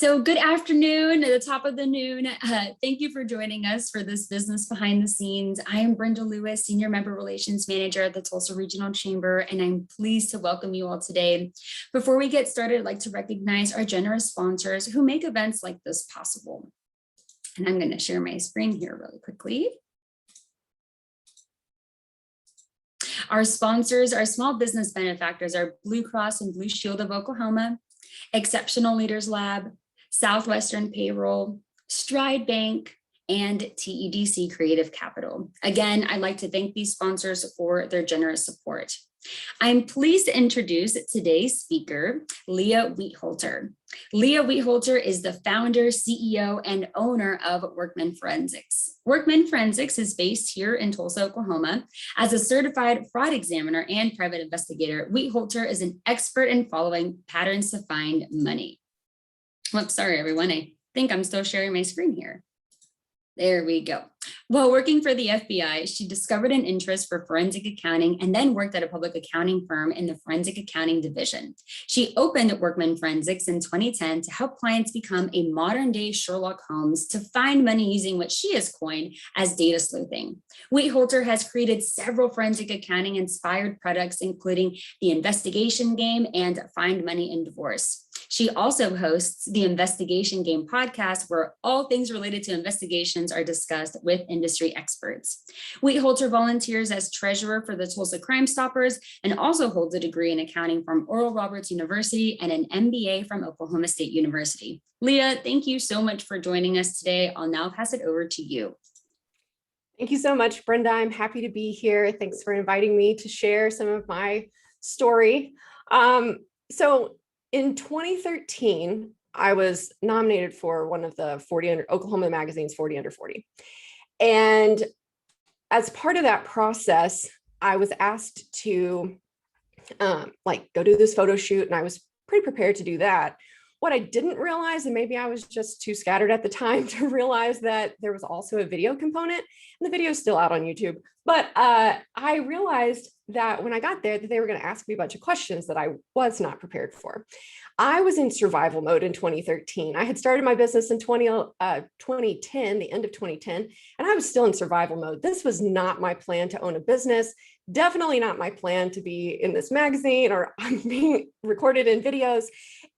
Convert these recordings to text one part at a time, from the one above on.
So good afternoon at the top of the noon. Thank you for joining us for this Business Behind the Scenes. I am Brenda Lewis, Senior Member Relations Manager at the Tulsa Regional Chamber, and I'm pleased to welcome you all today. Before we get started, I'd like to recognize our generous sponsors who make events like this possible. And I'm going to share my screen here really quickly. Our sponsors, our small business benefactors are Blue Cross and Blue Shield of Oklahoma, Exceptional Leaders Lab, Southwestern Payroll, Stride Bank, and TEDC Creative Capital. Again, I'd like to thank these sponsors for their generous support. I'm pleased to introduce today's speaker, Leah Wietholter. Leah Wietholter is the founder, CEO, and owner of Workman Forensics. Workman Forensics is based here in Tulsa, Oklahoma. As a certified fraud examiner and private investigator, Wietholter is an expert in following patterns to find money. Whoops, sorry, everyone. I think I'm still sharing my screen here. There we go. While working for the FBI, she discovered an interest for forensic accounting and then worked at a public accounting firm in the forensic accounting division. She opened Workman Forensics in 2010 to help clients become a modern-day Sherlock Holmes to find money using what she has coined as data sleuthing. Wietholter has created several forensic accounting-inspired products, including the Investigation Game and Find Money in Divorce. She also hosts the Investigation Game podcast, where all things related to investigations are discussed with industry experts. Wietholter volunteers as treasurer for the Tulsa Crime Stoppers and also holds a degree in accounting from Oral Roberts University and an MBA from Oklahoma State University. Leah, thank you so much for joining us today. I'll now pass it over to you. Thank you so much, Brenda. I'm happy to be here. Thanks for inviting me to share some of my story. So in 2013, I was nominated for one of the Oklahoma Magazine's 40 Under 40. And as part of that process, I was asked to go do this photo shoot, and I was pretty prepared to do that. What I didn't realize, and maybe I was just too scattered at the time to realize, that there was also a video component, and the video is still out on YouTube. But I realized that when I got there, that they were going to ask me a bunch of questions that I was not prepared for. I was in survival mode in 2013. I had started my business in 2010, the end of 2010, and I was still in survival mode. This was not my plan to own a business. Definitely not my plan to be in this magazine or being recorded in videos.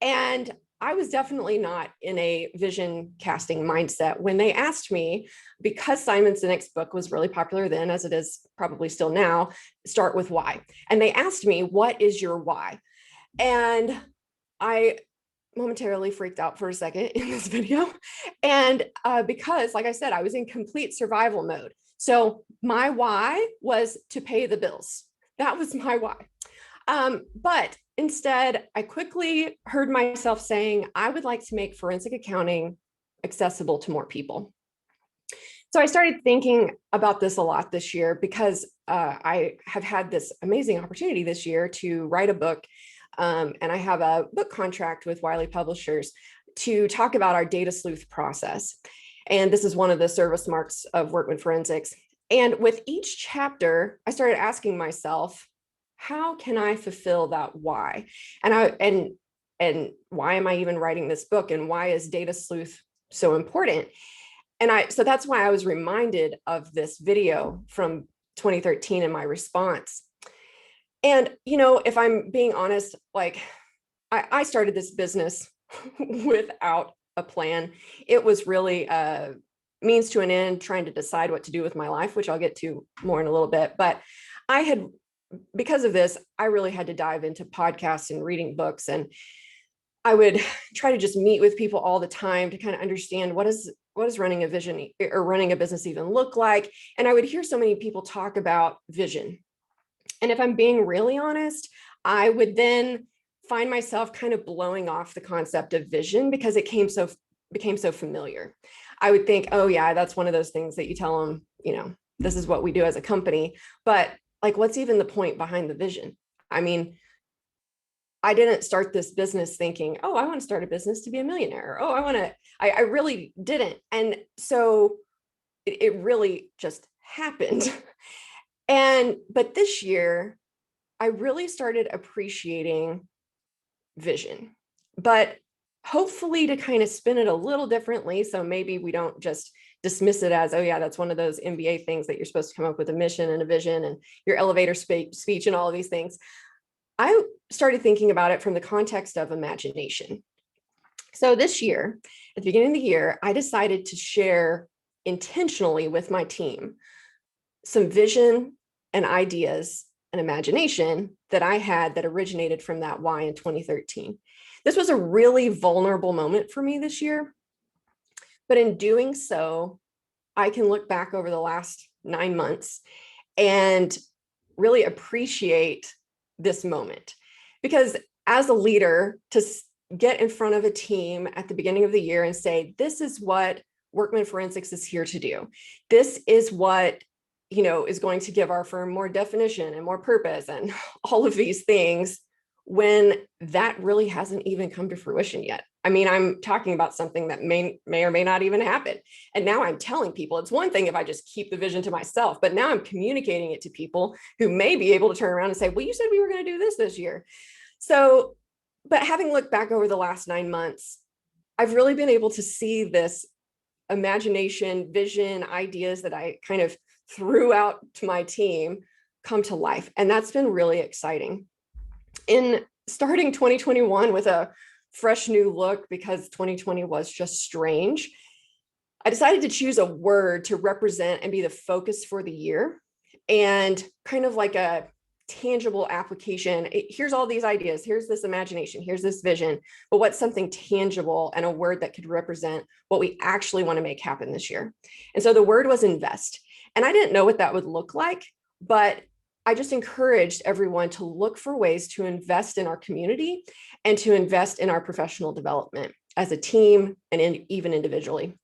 And I was definitely not in a vision casting mindset when they asked me, because Simon Sinek's book was really popular then, as it is probably still now, Start with Why. And they asked me, what is your why? And I momentarily freaked out for a second in this video. And because, like I said, I was in complete survival mode. So my why was to pay the bills. That was my why. But instead, I quickly heard myself saying, I would like to make forensic accounting accessible to more people. So I started thinking about this a lot this year because I have had this amazing opportunity this year to write a book. And I have a book contract with Wiley Publishers to talk about our data sleuth process. And this is one of the service marks of Workman Forensics. And with each chapter, I started asking myself, how can I fulfill that why? And why am I even writing this book? And why is data sleuth so important? So that's why I was reminded of this video from 2013 and my response. And, if I'm being honest, I started this business without a plan. It was really a means to an end, trying to decide what to do with my life, which I'll get to more in a little bit. But because of this, I really had to dive into podcasts and reading books. And I would try to just meet with people all the time to kind of understand what is running a vision or running a business even look like. And I would hear so many people talk about vision. And if I'm being really honest, I would then find myself kind of blowing off the concept of vision because it became so familiar. I would think, oh yeah, that's one of those things that you tell them, this is what we do as a company. But what's even the point behind the vision? I mean, I didn't start this business thinking, oh, I want to start a business to be a millionaire. Oh, I really didn't. And so it really just happened. But this year, I really started appreciating vision. But hopefully to kind of spin it a little differently. So maybe we don't just dismiss it as, oh yeah, that's one of those MBA things that you're supposed to come up with a mission and a vision and your elevator speech and all of these things. I started thinking about it from the context of imagination. So this year, at the beginning of the year, I decided to share intentionally with my team some vision and ideas and imagination that I had that originated from that why in 2013. This was a really vulnerable moment for me this year. But in doing so, I can look back over the last 9 months and really appreciate this moment. Because as a leader, to get in front of a team at the beginning of the year and say, this is what Workman Forensics is here to do. This is what, is going to give our firm more definition and more purpose and all of these things, when that really hasn't even come to fruition yet. I mean, I'm talking about something that may or may not even happen. And now I'm telling people. It's one thing if I just keep the vision to myself, but now I'm communicating it to people who may be able to turn around and say, well, you said we were going to do this year. So, but having looked back over the last 9 months, I've really been able to see this imagination, vision, ideas that I kind of threw out to my team come to life. And that's been really exciting. In starting 2021 with a fresh new look, because 2020 was just strange, I decided to choose a word to represent and be the focus for the year, and kind of like a tangible application. Here's all these ideas, here's this imagination, here's this vision, but what's something tangible and a word that could represent what we actually want to make happen this year? And so the word was invest. And I didn't know what that would look like, but I just encouraged everyone to look for ways to invest in our community and to invest in our professional development as a team and even individually.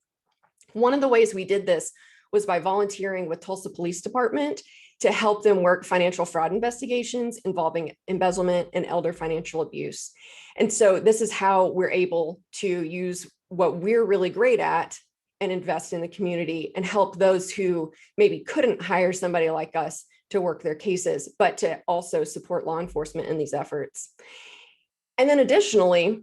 One of the ways we did this was by volunteering with Tulsa Police Department to help them work financial fraud investigations involving embezzlement and elder financial abuse. And so this is how we're able to use what we're really great at and invest in the community and help those who maybe couldn't hire somebody like us to work their cases, but to also support law enforcement in these efforts. And then additionally,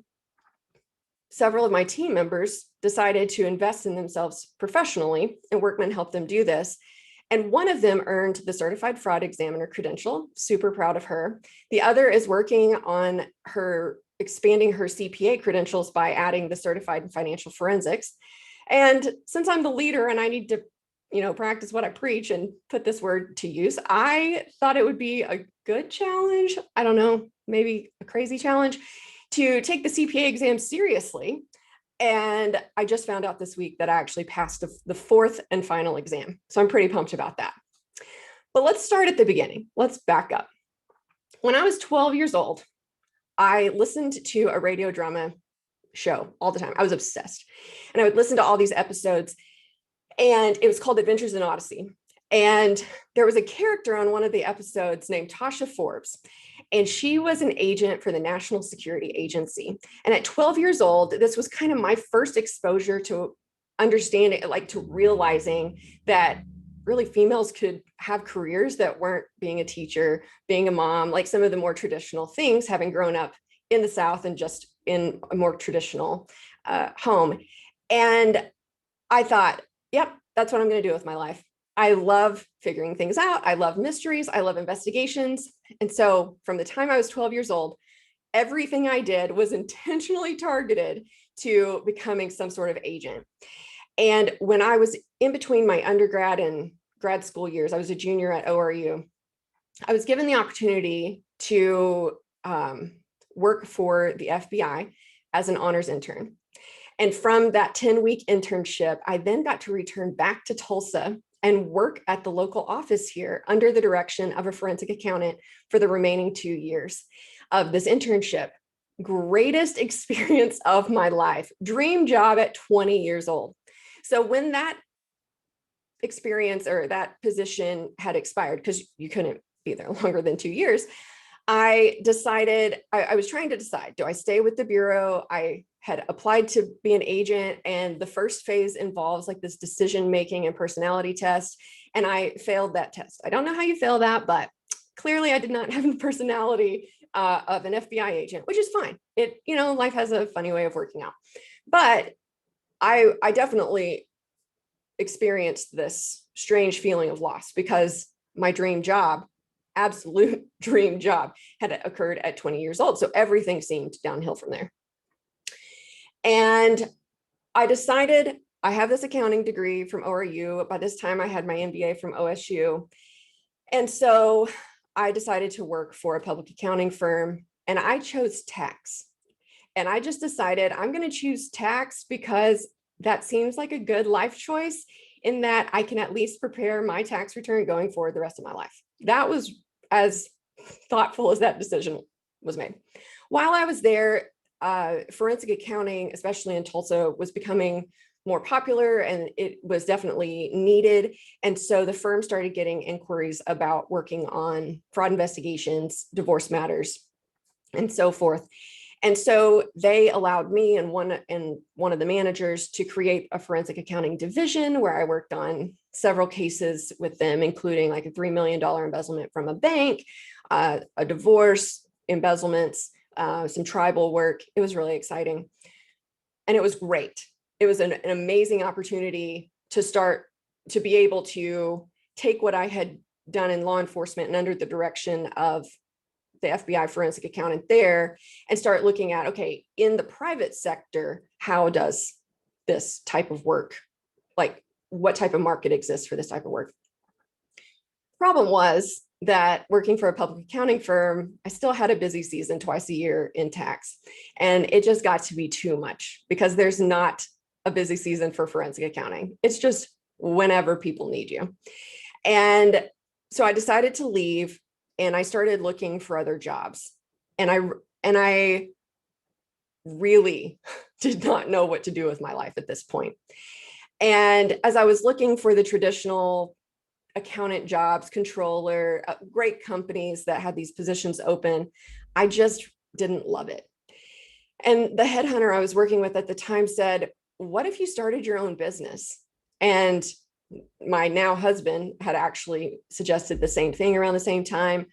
several of my team members decided to invest in themselves professionally, and Workman helped them do this. And one of them earned the Certified Fraud Examiner credential, super proud of her. The other is working on expanding her CPA credentials by adding the Certified in Financial Forensics. And since I'm the leader and I need to practice what I preach and put this word to use, I thought it would be a good challenge. I don't know, maybe a crazy challenge to take the CPA exam seriously. And I just found out this week that I actually passed the fourth and final exam. So I'm pretty pumped about that. But let's start at the beginning. Let's back up. When I was 12 years old, I listened to a radio drama show all the time. I was obsessed. And I would listen to all these episodes. And it was called Adventures in Odyssey. And there was a character on one of the episodes named Tasha Forbes. And she was an agent for the National Security Agency. And at 12 years old, this was kind of my first exposure to understanding, like to realizing that really females could have careers that weren't being a teacher, being a mom, like some of the more traditional things, having grown up in the South and just in a more traditional home. And I thought, yep, that's what I'm going to do with my life. I love figuring things out. I love mysteries. I love investigations. And so from the time I was 12 years old, everything I did was intentionally targeted to becoming some sort of agent. And when I was in between my undergrad and grad school years, I was a junior at ORU. I was given the opportunity to work for the FBI as an honors intern. And from that 10-week internship, I then got to return back to Tulsa and work at the local office here under the direction of a forensic accountant for the remaining 2 years of this internship. Greatest experience of my life. Dream job at 20 years old. So when that experience or that position had expired, because you couldn't be there longer than 2 years, I decided, I was trying to decide, do I stay with the Bureau? I had applied to be an agent, and the first phase involves like this decision-making and personality test, and I failed that test. I don't know how you fail that, but clearly I did not have the personality of an FBI agent, which is fine. Life has a funny way of working out. But I definitely experienced this strange feeling of loss because my dream job, absolute dream job, had occurred at 20 years old. So everything seemed downhill from there. And I decided I have this accounting degree from ORU. By this time, I had my MBA from OSU. And so I decided to work for a public accounting firm, and I chose tax. And I just decided I'm going to choose tax because that seems like a good life choice in that I can at least prepare my tax return going forward the rest of my life. That was as thoughtful as that decision was made. While I was there, forensic accounting, especially in Tulsa, was becoming more popular and it was definitely needed. And so the firm started getting inquiries about working on fraud investigations, divorce matters, and so forth. And so they allowed me and one of the managers to create a forensic accounting division where I worked on several cases with them, including like a $3 million embezzlement from a bank, a divorce, embezzlements, some tribal work. It was really exciting. And it was great. It was an amazing opportunity to be able to take what I had done in law enforcement and under the direction of the FBI forensic accountant there and start looking at, okay, in the private sector, how does this type of work, like what type of market exists for this type of work? Problem was that working for a public accounting firm, I still had a busy season twice a year in tax. And it just got to be too much because there's not a busy season for forensic accounting. It's just whenever people need you. And so I decided to leave and I started looking for other jobs. And I really did not know what to do with my life at this point. And as I was looking for the traditional accountant jobs, controller, great companies that had these positions open, I just didn't love it. And the headhunter I was working with at the time said, what if you started your own business? And my now husband had actually suggested the same thing around the same time.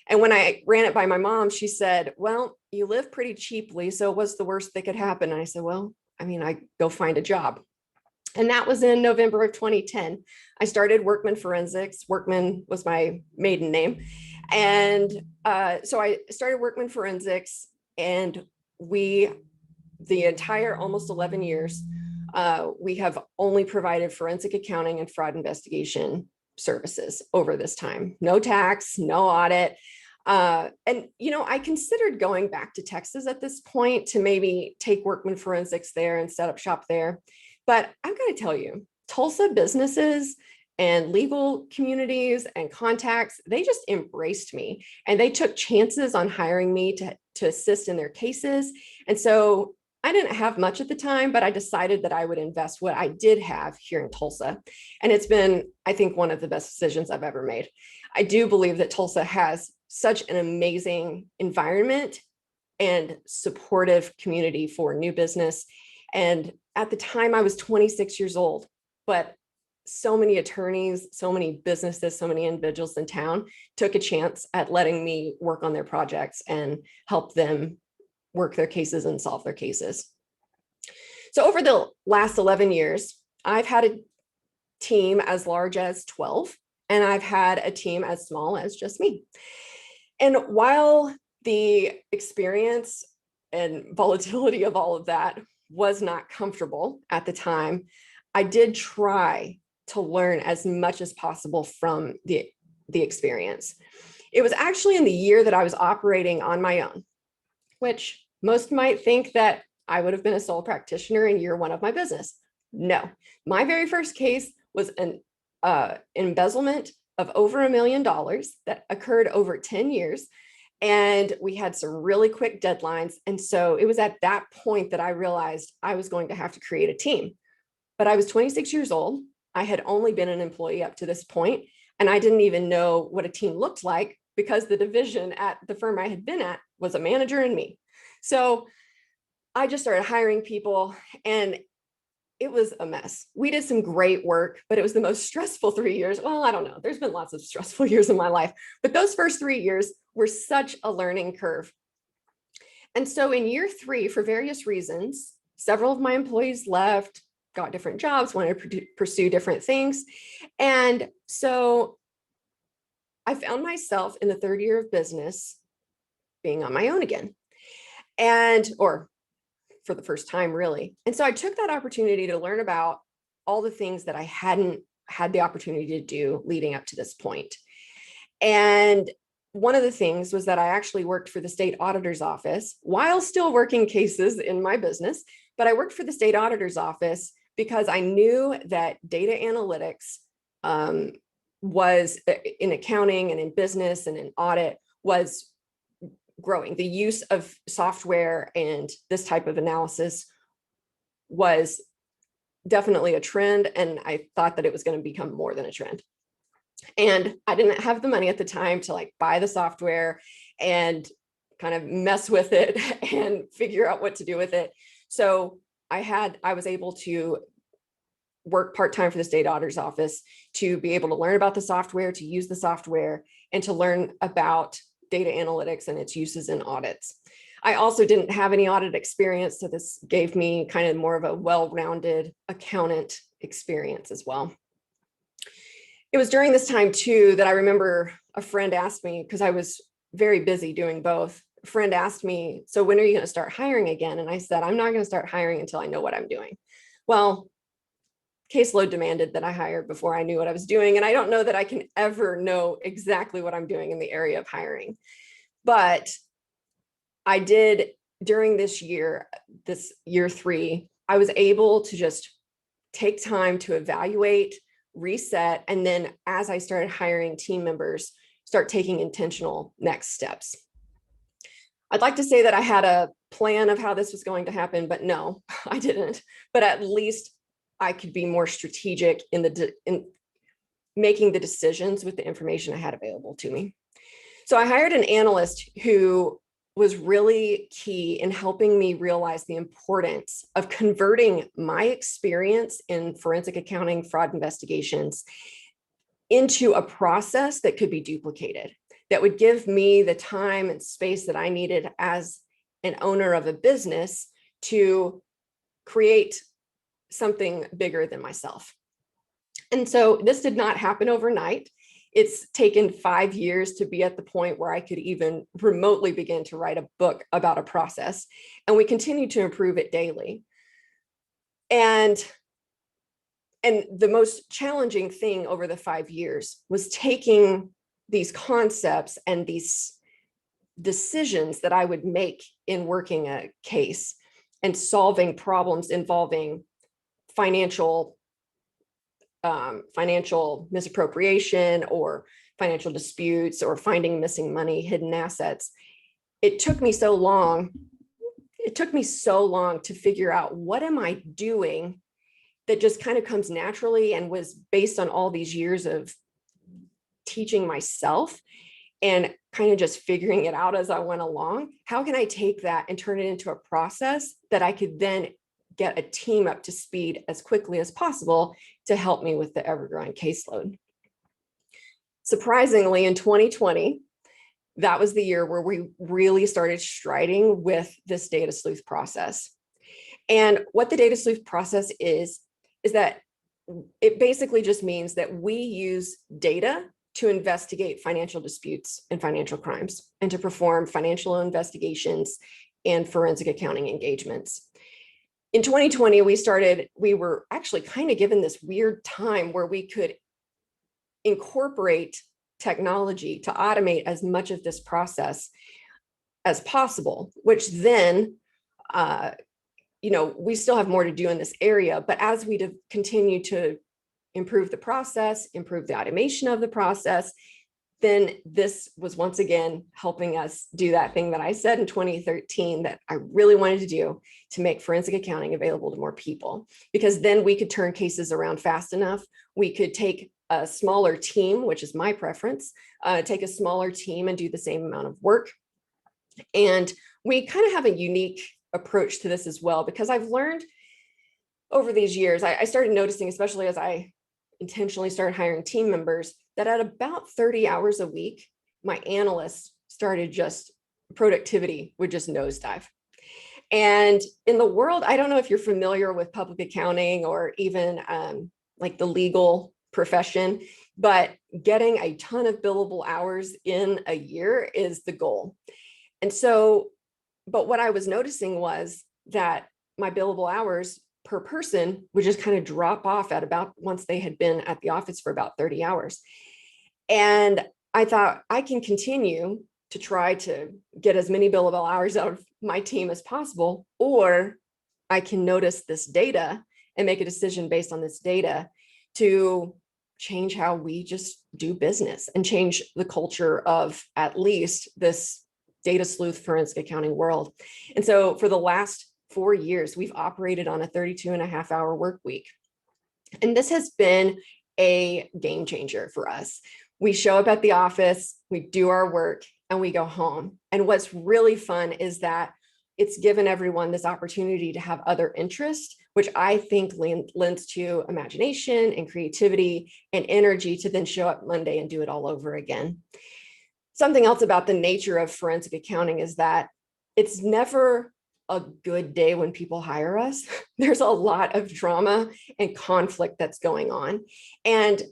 And when I ran it by my mom, she said, well, you live pretty cheaply, so what's the worst that could happen? And I said, well, I go find a job. And that was in November of 2010. I started Workman Forensics. Workman was my maiden name. And so I started Workman Forensics, and the entire almost 11 years, we have only provided forensic accounting and fraud investigation services over this time. No tax, no audit. And I considered going back to Texas at this point to maybe take Workman Forensics there and set up shop there. But I've got to tell you, Tulsa businesses and legal communities and contacts, they just embraced me and they took chances on hiring me to assist in their cases. And so I didn't have much at the time, but I decided that I would invest what I did have here in Tulsa. And it's been, I think, one of the best decisions I've ever made. I do believe that Tulsa has such an amazing environment and supportive community for new business. And at the time I was 26 years old, but so many attorneys, so many businesses, so many individuals in town took a chance at letting me work on their projects and help them work their cases and solve their cases. So over the last 11 years, I've had a team as large as 12, and I've had a team as small as just me. And while the experience and volatility of all of that was not comfortable at the time, I did try to learn as much as possible from the experience. It was actually in the year that I was operating on my own, which most might think that I would have been a sole practitioner in year one of my business. No, my very first case was an embezzlement of over $1 million that occurred over 10 years. And we had some really quick deadlines. And so it was at that point that I realized I was going to have to create a team. But I was 26 years old. I had only been an employee up to this point, and I didn't even know what a team looked like because the division at the firm I had been at was a manager and me. So I just started hiring people, and it was a mess. We did some great work, but it was the most stressful 3 years. Well, I don't know. There's been lots of stressful years in my life, but those first 3 years were such a learning curve. And so in year 3, for various reasons, several of my employees left, got different jobs, wanted to pursue different things. And so I found myself in the 3rd year of business being on my own again, or for the first time, really. And so I took that opportunity to learn about all the things that I hadn't had the opportunity to do leading up to this point. And one of the things was that I actually worked for the state auditor's office while still working cases in my business, but I worked for the state auditor's office because I knew that data analytics was in accounting and in business and in audit was growing. The use of software and this type of analysis was definitely a trend, and I thought that it was going to become more than a trend. And I didn't have the money at the time to like buy the software and kind of mess with it and figure out what to do with it. So I was able to work part-time for the state auditor's office to be able to learn about the software, to use the software, and to learn about data analytics and its uses in audits. I also didn't have any audit experience, so this gave me kind of more of a well-rounded accountant experience as well. It was during this time too that I remember a friend asked me, because I was very busy doing both. A friend asked me, so when are you going to start hiring again? And I said, I'm not going to start hiring until I know what I'm doing. Well, caseload demanded that I hired before I knew what I was doing. And I don't know that I can ever know exactly what I'm doing in the area of hiring. But I did during this year 3, I was able to just take time to evaluate, reset, and then as I started hiring team members, start taking intentional next steps. I'd like to say that I had a plan of how this was going to happen, but no, I didn't. But at least I could be more strategic in making the decisions with the information I had available to me. So I hired an analyst who was really key in helping me realize the importance of converting my experience in forensic accounting, fraud investigations into a process that could be duplicated, that would give me the time and space that I needed as an owner of a business to create something bigger than myself. And so this did not happen overnight. It's taken 5 years to be at the point where I could even remotely begin to write a book about a process. And we continue to improve it daily. And the most challenging thing over the 5 years was taking these concepts and these decisions that I would make in working a case and solving problems involving financial misappropriation or financial disputes or finding missing money, hidden assets. It took me so long to figure out, what am I doing that just kind of comes naturally and was based on all these years of teaching myself and kind of just figuring it out as I went along. How can I take that and turn it into a process that I could then get a team up to speed as quickly as possible to help me with the ever-growing caseload? Surprisingly, in 2020, that was the year where we really started striding with this data sleuth process. And what the data sleuth process is that it basically just means that we use data to investigate financial disputes and financial crimes and to perform financial investigations and forensic accounting engagements. In 2020, we were actually kind of given this weird time where we could incorporate technology to automate as much of this process as possible, which then, we still have more to do in this area, but as we continue to improve the process, improve the automation of the process, then this was once again helping us do that thing that I said in 2013 that I really wanted to do, to make forensic accounting available to more people, because then we could turn cases around fast enough. We could take a smaller team, which is my preference, take a smaller team and do the same amount of work. And we kind of have a unique approach to this as well, because I've learned over these years, I started noticing, especially as I intentionally started hiring team members, that at about 30 hours a week, my analysts started just productivity would just nosedive. And in the world, I don't know if you're familiar with public accounting or even like the legal profession, but getting a ton of billable hours in a year is the goal. And so, but what I was noticing was that my billable hours per person would just kind of drop off at about, once they had been at the office for about 30 hours. And I thought, I can continue to try to get as many billable hours out of my team as possible, or I can notice this data and make a decision based on this data to change how we just do business and change the culture of at least this data sleuth forensic accounting world. And so for the last 4 years, we've operated on a 32.5-hour work week. And this has been a game changer for us. We show up at the office, we do our work, and we go home. And what's really fun is that it's given everyone this opportunity to have other interests, which I think lends to imagination and creativity and energy to then show up Monday and do it all over again. Something else about the nature of forensic accounting is that it's never a good day when people hire us. There's a lot of drama and conflict that's going on. And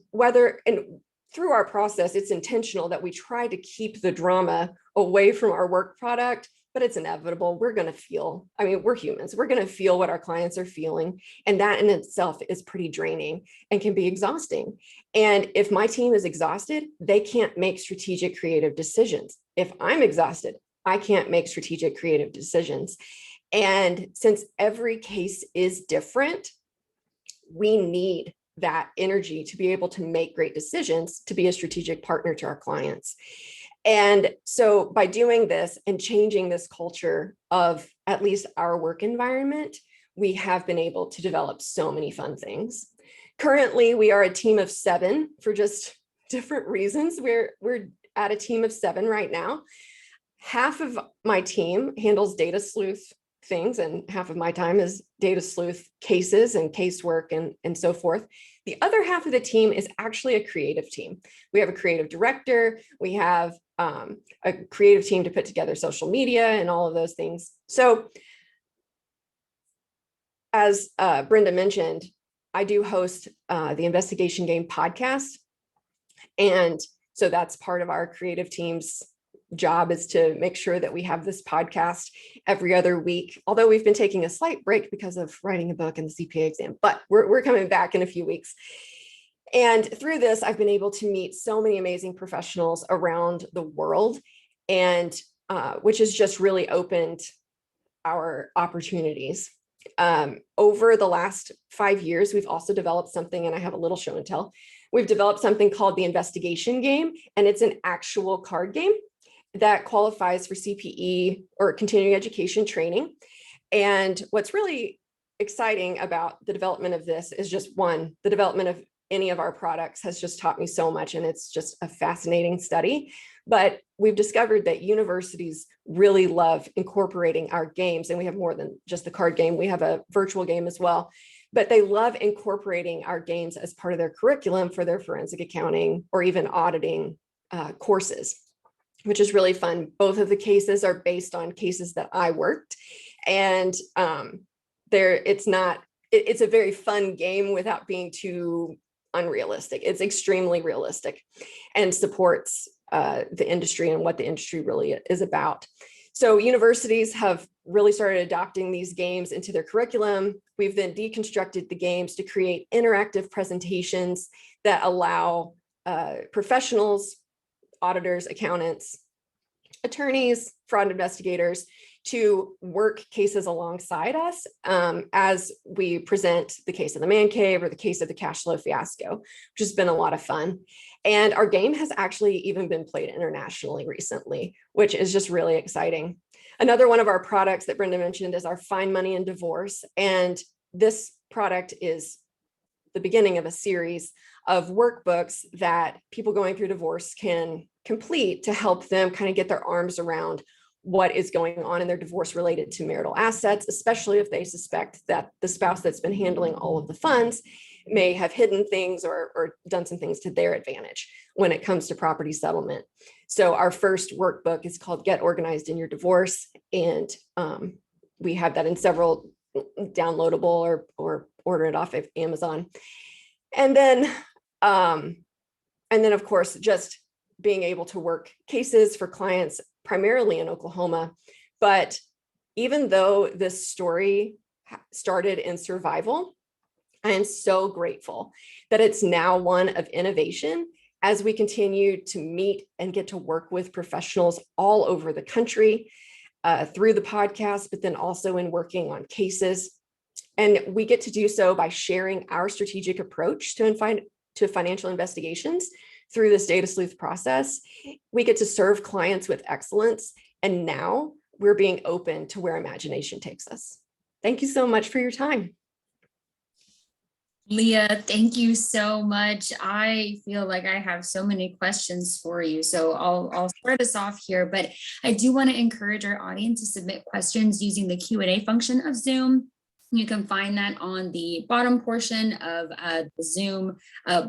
through our process, it's intentional that we try to keep the drama away from our work product, but it's inevitable. We're going to feel, I mean, we're humans. We're going to feel what our clients are feeling. And that in itself is pretty draining and can be exhausting. And if my team is exhausted, they can't make strategic, creative decisions. If I'm exhausted, I can't make strategic, creative decisions. And since every case is different, we need that energy to be able to make great decisions, to be a strategic partner to our clients. And so by doing this and changing this culture of at least our work environment, we have been able to develop so many fun things. Currently, we are a team of 7 for just different reasons. We're at a team of 7 right now. Half of my team handles data sleuth things, and half of my time is data sleuth cases and casework and so forth. The other half of the team is actually a creative team. We have a creative director. We have a creative team to put together social media and all of those things. So as Brenda mentioned, I do host the Investigation Game podcast. And so that's part of our creative team's job, is to make sure that we have this podcast every other week, although we've been taking a slight break because of writing a book and the CPA exam, but we're coming back in a few weeks. And through this, I've been able to meet so many amazing professionals around the world, and which has just really opened our opportunities. Over the last 5 years, we've also developed something, and I have a little show and tell. We've developed something called the Investigation Game, and it's an actual card game that qualifies for CPE or continuing education training. And what's really exciting about the development of this is just, one, the development of any of our products has just taught me so much, and it's just a fascinating study. But we've discovered that universities really love incorporating our games, and we have more than just the card game. We have a virtual game as well, but they love incorporating our games as part of their curriculum for their forensic accounting or even auditing courses, which is really fun. Both of the cases are based on cases that I worked, and it's a very fun game without being too unrealistic. It's extremely realistic and supports the industry and what the industry really is about. So universities have really started adopting these games into their curriculum. We've then deconstructed the games to create interactive presentations that allow professionals, auditors, accountants, attorneys, fraud investigators to work cases alongside us as we present the case of the man cave or the case of the cash flow fiasco, which has been a lot of fun. And our game has actually even been played internationally recently, which is just really exciting. Another one of our products that Brenda mentioned is our Find Money in Divorce. And this product is the beginning of a series of workbooks that people going through divorce can complete to help them kind of get their arms around what is going on in their divorce related to marital assets, especially if they suspect that the spouse that's been handling all of the funds may have hidden things or done some things to their advantage when it comes to property settlement. So our first workbook is called Get Organized in Your Divorce. And we have that in several downloadable or order it off of Amazon. And then of course, just being able to work cases for clients primarily in Oklahoma. But even though this story started in survival, I am so grateful that it's now one of innovation as we continue to meet and get to work with professionals all over the country through the podcast, but then also in working on cases. And we get to do so by sharing our strategic approach to financial investigations through this data sleuth process. We get to serve clients with excellence. And now we're being open to where imagination takes us. Thank you so much for your time. Leah, thank you so much. I feel like I have so many questions for you. So I'll start us off here, but I do want to encourage our audience to submit questions using the Q&A function of Zoom. You can find that on the bottom portion of the Zoom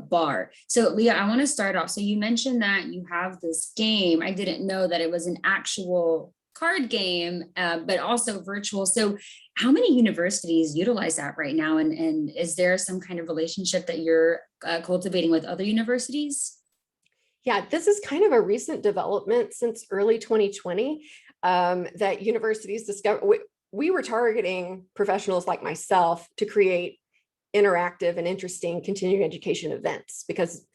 bar. So Leah, I want to start off. So you mentioned that you have this game. I didn't know that it was an actual card game, but also virtual. So how many universities utilize that right now? And is there some kind of relationship that you're cultivating with other universities? Yeah, this is kind of a recent development since early 2020 that universities discovered. We were targeting professionals like myself to create interactive and interesting continuing education events because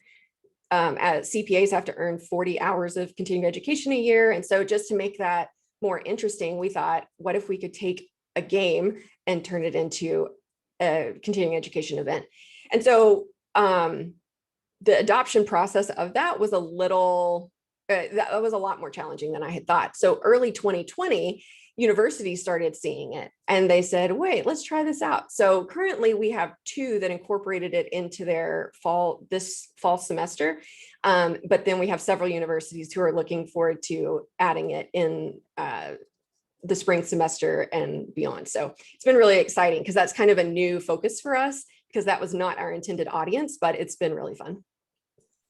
as CPAs have to earn 40 hours of continuing education a year. And so just to make that more interesting, we thought, what if we could take a game and turn it into a continuing education event? And so the adoption process of that was a lot more challenging than I had thought. So early 2020, universities started seeing it and they said, wait, let's try this out. So currently we have 2 that incorporated it into their this fall semester. But then we have several universities who are looking forward to adding it in the spring semester and beyond. So it's been really exciting because that's kind of a new focus for us because that was not our intended audience, but it's been really fun.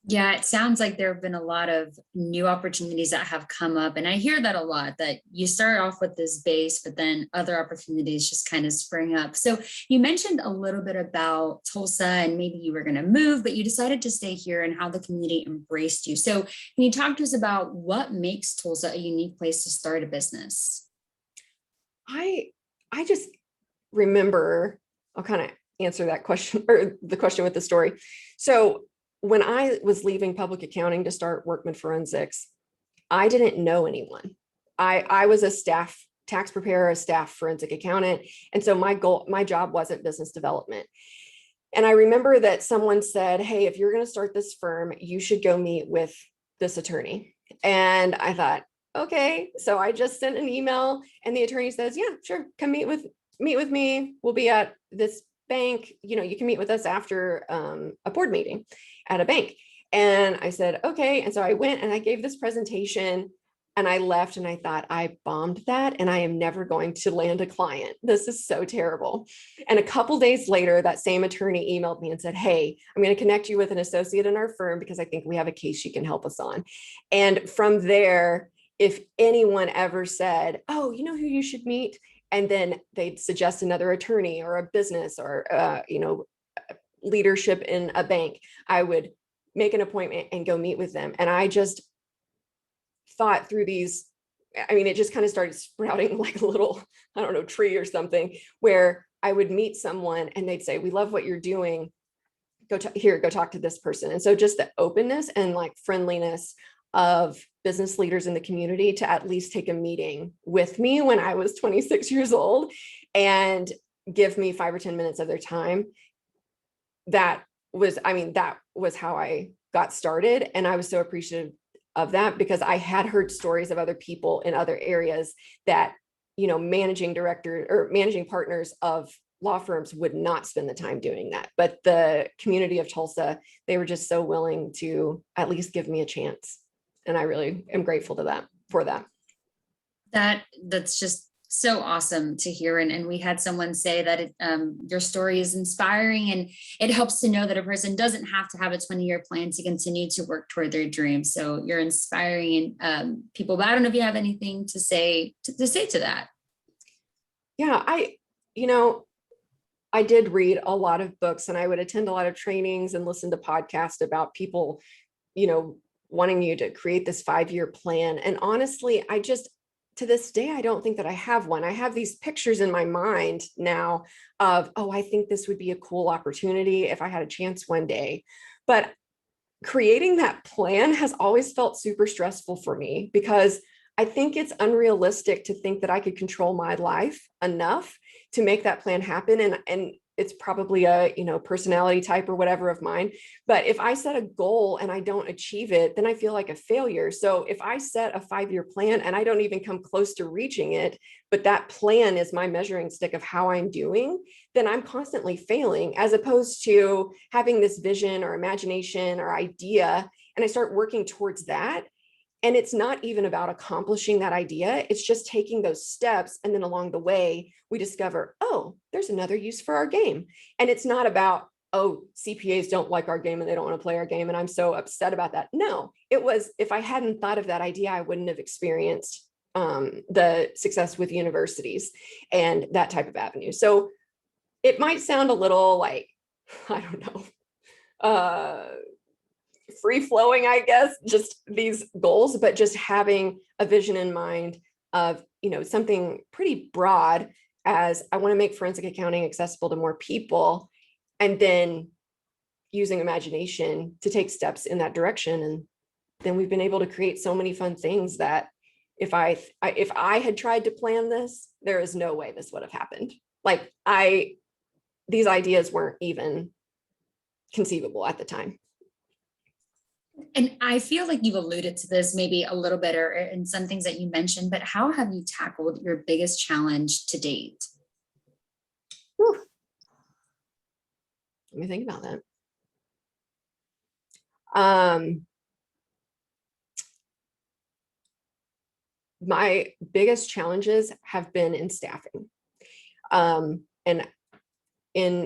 Yeah, it sounds like there have been a lot of new opportunities that have come up. And I hear that a lot, that you start off with this base, but then other opportunities just kind of spring up. So you mentioned a little bit about Tulsa and maybe you were going to move, but you decided to stay here and how the community embraced you. So can you talk to us about what makes Tulsa a unique place to start a business? I just remember, I'll kind of answer that question or the question with the story. So when I was leaving public accounting to start Workman Forensics, I didn't know anyone. I was a staff tax preparer, a staff forensic accountant. And so my job wasn't business development. And I remember that someone said, hey, if you're going to start this firm, you should go meet with this attorney. And I thought, okay. So I just sent an email and the attorney says, yeah, sure. Come meet with me. We'll be at this bank. You can meet with us after a board meeting at a bank. And I said, okay. And so I went and I gave this presentation and I left and I thought, I bombed that and I am never going to land a client. This is so terrible. And a couple days later, that same attorney emailed me and said, hey, I'm going to connect you with an associate in our firm because I think we have a case you can help us on. And from there, if anyone ever said, oh, you know who you should meet? And then they'd suggest another attorney or a business or, leadership in a bank, I would make an appointment and go meet with them. And I just thought through these, it just kind of started sprouting like a little, tree or something where I would meet someone and they'd say, we love what you're doing. Go talk to this person. And so just the openness and like friendliness of business leaders in the community to at least take a meeting with me when I was 26 years old and give me 5 or 10 minutes of their time. That was how I got started. And I was so appreciative of that because I had heard stories of other people in other areas that, managing director or managing partners of law firms would not spend the time doing that. But the community of Tulsa, they were just so willing to at least give me a chance. And I really am grateful for that. That's just so awesome to hear. And we had someone say that your story is inspiring, and it helps to know that a person doesn't have to have a 20-year plan to continue to work toward their dreams. So you're inspiring people, but I don't know if you have anything to say to that. Yeah, I did read a lot of books, and I would attend a lot of trainings and listen to podcasts about people, wanting you to create this 5-year plan. And honestly, to this day, I don't think that I have one. I have these pictures in my mind now of, oh, I think this would be a cool opportunity if I had a chance one day. But creating that plan has always felt super stressful for me, because I think it's unrealistic to think that I could control my life enough to make that plan happen. And it's probably a, personality type or whatever of mine. But if I set a goal and I don't achieve it, then I feel like a failure. So if I set a 5-year plan and I don't even come close to reaching it, but that plan is my measuring stick of how I'm doing, then I'm constantly failing, as opposed to having this vision or imagination or idea, and I start working towards that. And it's not even about accomplishing that idea. It's just taking those steps. And then along the way, we discover, oh, there's another use for our game. And it's not about, oh, CPAs don't like our game and they don't want to play our game, and I'm so upset about that. No, it was, if I hadn't thought of that idea, I wouldn't have experienced the success with universities and that type of avenue. So it might sound a little like, I don't know, free flowing, I guess, just these goals, but just having a vision in mind of, something pretty broad, as I want to make forensic accounting accessible to more people, and then using imagination to take steps in that direction. And then we've been able to create so many fun things that if I had tried to plan this, there is no way this would have happened. Like these ideas weren't even conceivable at the time. And I feel like you've alluded to this maybe a little bit, or in some things that you mentioned, but how have you tackled your biggest challenge to date? Whew. Let me think about that. My biggest challenges have been in staffing. And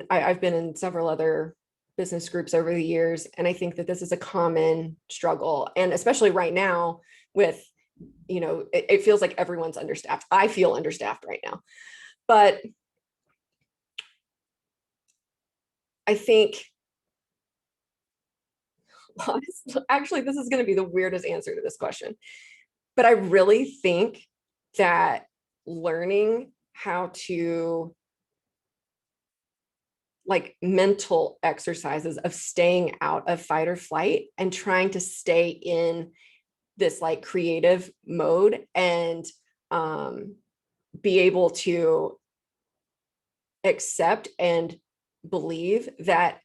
I've been in several other business groups over the years, and I think that this is a common struggle. And especially right now with, it feels like everyone's understaffed. I feel understaffed right now. But I think, actually, this is going to be the weirdest answer to this question, but I really think that learning how to, like, mental exercises of staying out of fight or flight and trying to stay in this like creative mode, and be able to accept and believe that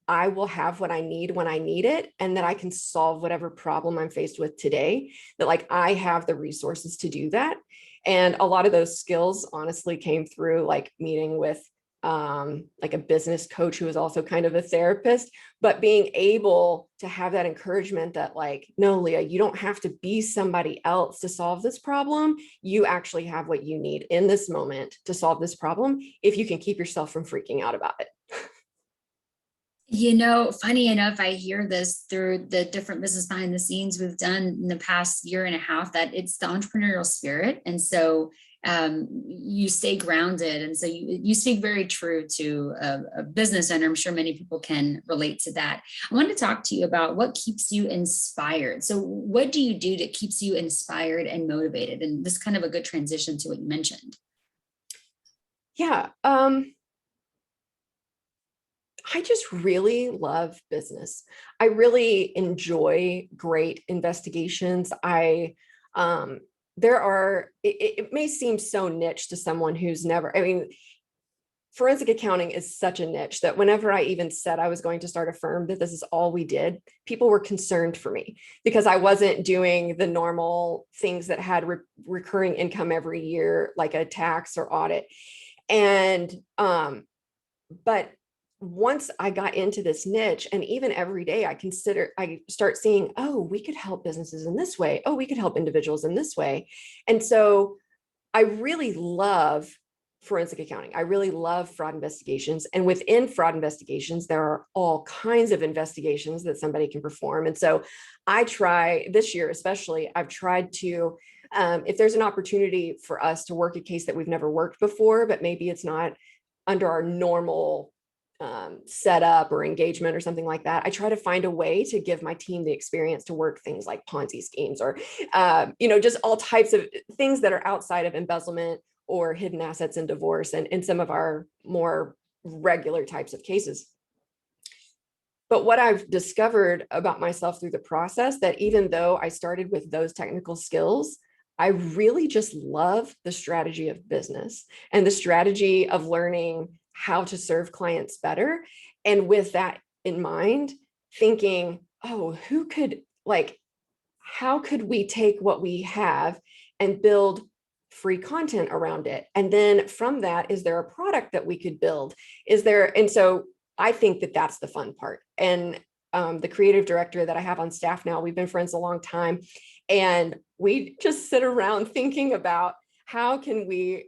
I will have what I need when I need it, and that I can solve whatever problem I'm faced with today, that like I have the resources to do that. And a lot of those skills honestly came through like meeting with like a business coach who is also kind of a therapist, but being able to have that encouragement that like, no, Leah, you don't have to be somebody else to solve this problem. You actually have what you need in this moment to solve this problem, if you can keep yourself from freaking out about it. Funny enough, I hear this through the different business behind the scenes we've done in the past year and a half, that it's the entrepreneurial spirit. And so you stay grounded. And so you speak very true to a business owner. I'm sure many people can relate to that. I wanted to talk to you about what keeps you inspired. So what do you do that keeps you inspired and motivated? And this is kind of a good transition to what you mentioned. Yeah. I just really love business. I really enjoy great investigations. It may seem so niche to someone who's never, forensic accounting is such a niche that whenever I even said I was going to start a firm, that this is all we did, people were concerned for me, because I wasn't doing the normal things that had recurring income every year, like a tax or audit. And, but once I got into this niche, and even every day I start seeing, oh, we could help businesses in this way. Oh, we could help individuals in this way. And so I really love forensic accounting. I really love fraud investigations. And within fraud investigations, there are all kinds of investigations that somebody can perform. And so I try this year, especially, I've tried to, if there's an opportunity for us to work a case that we've never worked before, but maybe it's not under our normal setup or engagement or something like that, I try to find a way to give my team the experience to work things like Ponzi schemes or, just all types of things that are outside of embezzlement or hidden assets and divorce and in some of our more regular types of cases. But what I've discovered about myself through the process, that even though I started with those technical skills, I really just love the strategy of business and the strategy of learning how to serve clients better. And with that in mind, thinking, oh, how could we take what we have and build free content around it? And then from that, is there a product that we could build? And so I think that that's the fun part. And the creative director that I have on staff now, we've been friends a long time. And we just sit around thinking about how can we,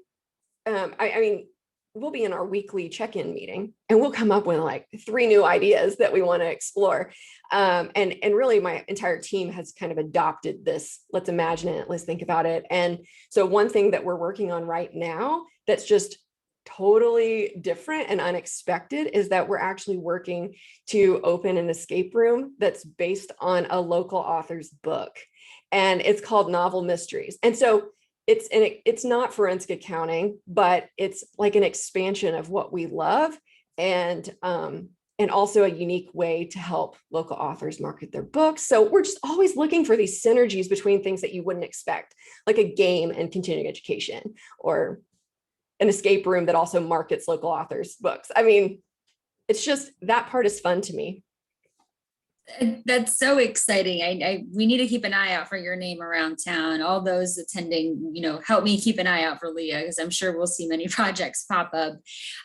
we'll be in our weekly check-in meeting and we'll come up with like 3 new ideas that we want to explore. And really my entire team has kind of adopted this, let's imagine it, let's think about it. And so one thing that we're working on right now that's just totally different and unexpected is that we're actually working to open an escape room that's based on a local author's book. And it's called Novel Mysteries. And so it's not forensic accounting, but it's like an expansion of what we love, and also a unique way to help local authors market their books. So we're just always looking for these synergies between things that you wouldn't expect, like a game and continuing education, or an escape room that also markets local authors' books. I mean, it's just, that part is fun to me. That's so exciting. We need to keep an eye out for your name around town. All those attending, help me keep an eye out for Leah, because I'm sure we'll see many projects pop up.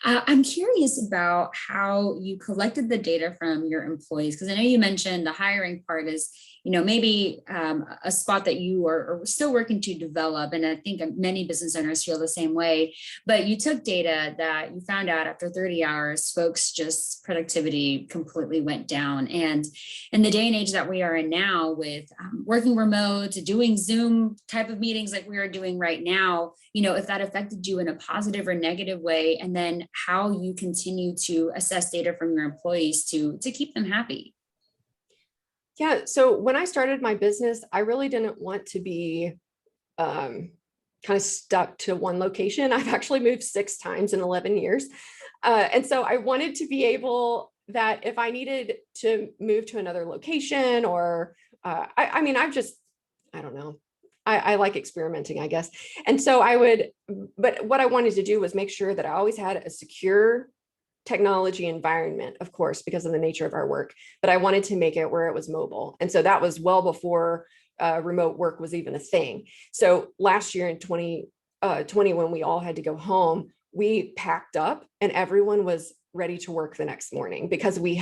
I'm curious about how you collected the data from your employees, because I know you mentioned the hiring part is, maybe a spot that you are still working to develop. And I think many business owners feel the same way, but you took data that you found out after 30 hours, folks just productivity completely went down. And in the day and age that we are in now, with working remote, doing Zoom type of meetings like we are doing right now, if that affected you in a positive or negative way, and then how you continue to assess data from your employees to keep them happy. Yeah. So when I started my business, I really didn't want to be kind of stuck to one location. I've actually moved 6 times in 11 years. And so I wanted to be able that if I needed to move to another location, or I don't know. I like experimenting, I guess. And so but what I wanted to do was make sure that I always had a secure technology environment, of course, because of the nature of our work, but I wanted to make it where it was mobile. And so that was well before remote work was even a thing. So last year in 2020, when we all had to go home, we packed up and everyone was ready to work the next morning, because we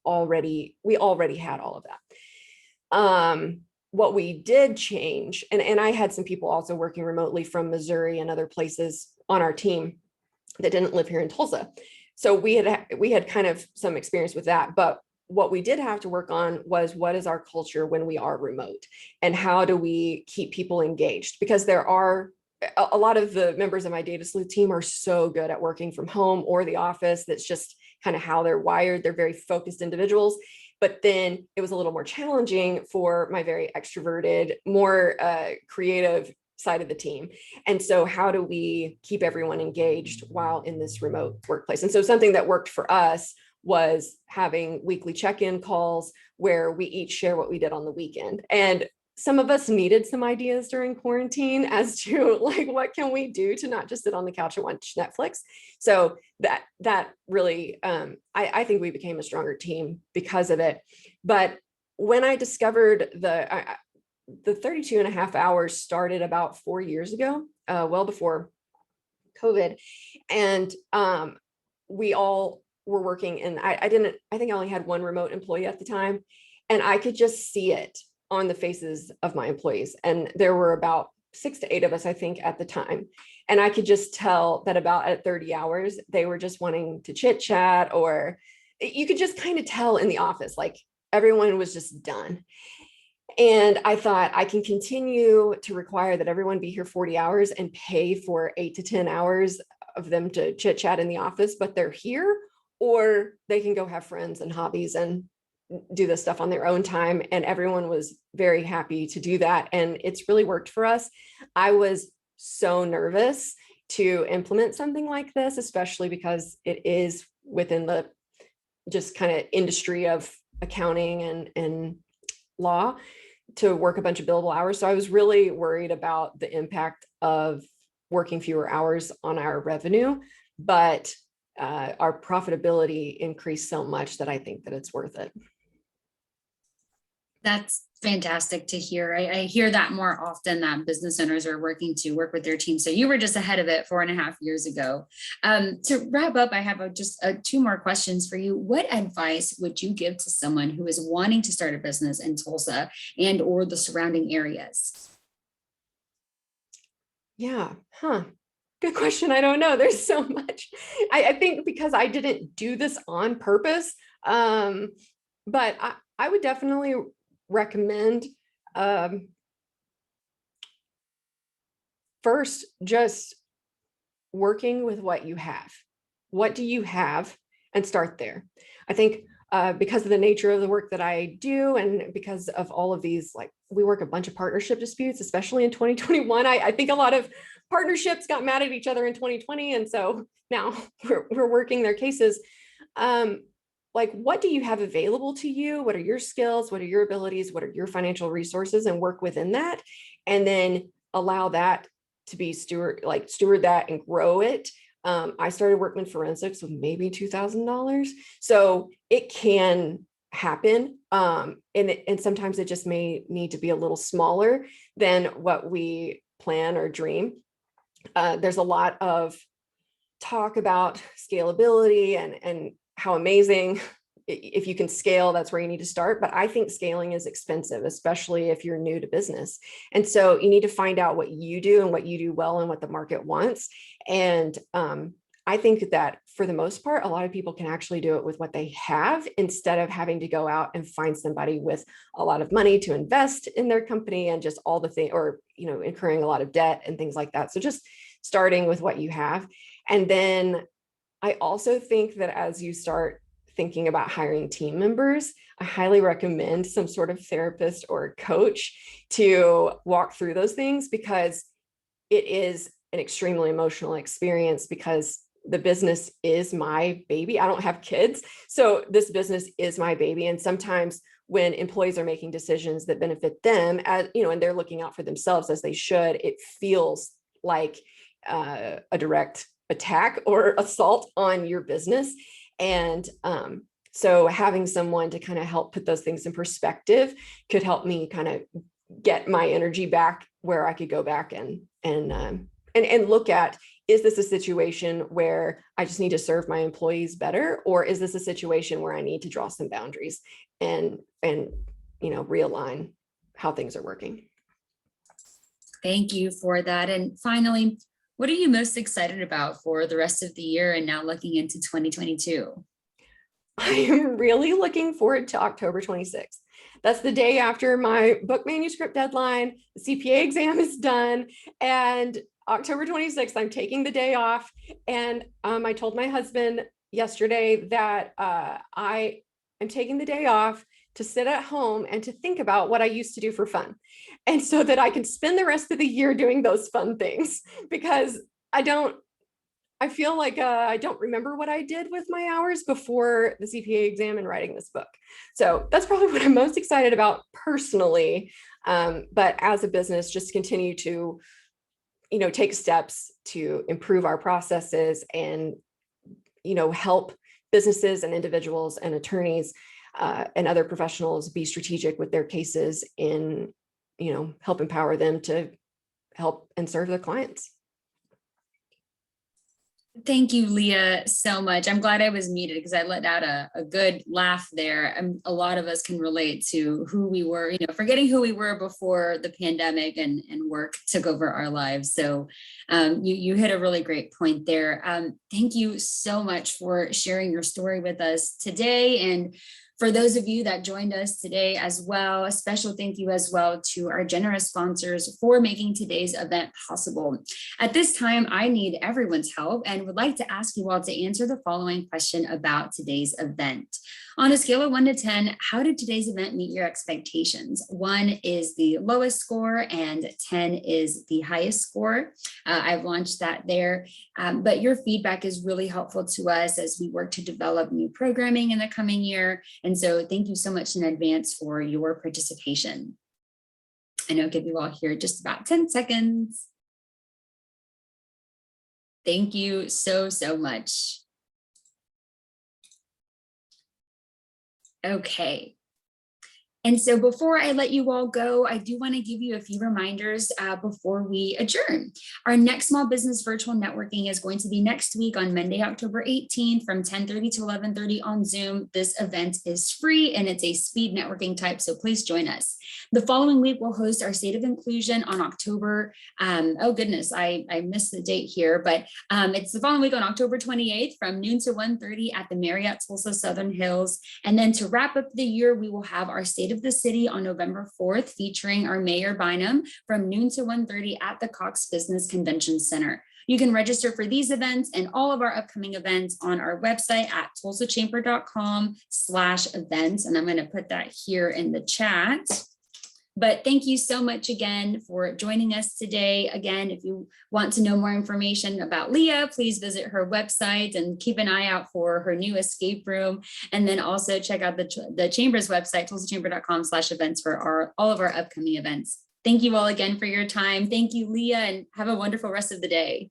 already had all of that. What we did change, and I had some people also working remotely from Missouri and other places on our team that didn't live here in Tulsa. So we had kind of some experience with that, but what we did have to work on was, what is our culture when we are remote, and how do we keep people engaged? Because there are a lot of the members of my data sleuth team are so good at working from home or the office. That's just kind of how they're wired. They're very focused individuals. But then it was a little more challenging for my very extroverted, more creative side of the team. And so how do we keep everyone engaged while in this remote workplace? And so something that worked for us was having weekly check-in calls where we each share what we did on the weekend. And some of us needed some ideas during quarantine as to like, what can we do to not just sit on the couch and watch Netflix? So that really, I think we became a stronger team because of it. But when I discovered the 32 and a half hours started about 4 years ago, well before COVID. And we all were working, and I think I only had 1 remote employee at the time. And I could just see it on the faces of my employees. And there were about 6 to 8 of us, I think, at the time. And I could just tell that about at 30 hours, they were just wanting to chit chat, or you could just kind of tell in the office, like everyone was just done. And I thought, I can continue to require that everyone be here 40 hours and pay for 8 to 10 hours of them to chit chat in the office, but they're here, or they can go have friends and hobbies and do this stuff on their own time. And everyone was very happy to do that. And it's really worked for us. I was so nervous to implement something like this, especially because it is within the just kind of industry of accounting and law, to work a bunch of billable hours. So I was really worried about the impact of working fewer hours on our revenue, but our profitability increased so much that I think that it's worth it. That's fantastic to hear. I hear that more often, that business owners are working to work with their team. So you were just ahead of it 4.5 years ago. To wrap up, I have just 2 more questions for you. What advice would you give to someone who is wanting to start a business in Tulsa and or the surrounding areas? Yeah. Good question. I don't know. There's so much. I think because I didn't do this on purpose, but I would definitely recommend first just working with what you have. What do you have? And start there. I think because of the nature of the work that I do, and because of all of these, like we work a bunch of partnership disputes, especially in 2021. I think a lot of partnerships got mad at each other in 2020. And so now we're working their cases. Like, what do you have available to you? What are your skills? What are your abilities? What are your financial resources? And work within that. And then allow that to be steward that and grow it. I started Workman Forensics with maybe $2,000. So it can happen. And sometimes it just may need to be a little smaller than what we plan or dream. There's a lot of talk about scalability and how amazing, if you can scale, that's where you need to start. But I think scaling is expensive, especially if you're new to business. And so you need to find out what you do and what you do well and what the market wants. And I think that for the most part, a lot of people can actually do it with what they have, instead of having to go out and find somebody with a lot of money to invest in their company and just all the things, or, incurring a lot of debt and things like that. So just starting with what you have. And then I also think that as you start thinking about hiring team members, I highly recommend some sort of therapist or coach to walk through those things, because it is an extremely emotional experience, because the business is my baby. I don't have kids, so this business is my baby. And sometimes when employees are making decisions that benefit them, as and they're looking out for themselves as they should, it feels like a direct attack or assault on your business. And so having someone to kind of help put those things in perspective could help me kind of get my energy back, where I could go back and look at, is this a situation where I just need to serve my employees better, or is this a situation where I need to draw some boundaries and realign how things are working? Thank you for that. And finally, what are you most excited about for the rest of the year and now looking into 2022? I am really looking forward to October 26th. That's the day after my book manuscript deadline. The CPA exam is done, and October 26th, I'm taking the day off. And I told my husband yesterday that I am taking the day off to sit at home and to think about what I used to do for fun. And so that I can spend the rest of the year doing those fun things, because I feel like I don't remember what I did with my hours before the CPA exam and writing this book. So that's probably what I'm most excited about personally. But as a business, just continue to, take steps to improve our processes and, help businesses and individuals and attorneys and other professionals be strategic with their cases in, help empower them to help and serve their clients. Thank you, Leah, so much. I'm glad I was muted because I let out a good laugh there. A lot of us can relate to who we were, forgetting who we were before the pandemic and work took over our lives. So you hit a really great point there. Thank you so much for sharing your story with us today. And for those of you that joined us today as well, a special thank you as well to our generous sponsors for making today's event possible. At this time, I need everyone's help and would like to ask you all to answer the following question about today's event. On a scale of 1 to 10, how did today's event meet your expectations? 1 is the lowest score and 10 is the highest score. I've launched that there, but your feedback is really helpful to us as we work to develop new programming in the coming year. And so thank you so much in advance for your participation. And I'll give you all here just about 10 seconds. Thank you so much. Okay. And so before I let you all go, I do want to give you a few reminders before we adjourn. Our next small business virtual networking is going to be next week on Monday, October 18th from 10:30 to 11:30 on Zoom. This event is free and it's a speed networking type, so please join us. The following week, we'll host our State of Inclusion on October, oh goodness, I missed the date here, but it's the following week on October 28th from noon to 1:30 at the Marriott Tulsa Southern Hills. And then to wrap up the year, we will have our State of the City on November 4th, featuring our Mayor Bynum from noon to 1:30 at the Cox Business Convention Center. You can register for these events and all of our upcoming events on our website at tulsachamber.com/events. And I'm going to put that here in the chat. But thank you so much again for joining us today. Again, if you want to know more information about Leah, please visit her website and keep an eye out for her new escape room. And then also check out the Chamber's website, tulsachamber.com/events for all of our upcoming events. Thank you all again for your time. Thank you, Leah, and have a wonderful rest of the day.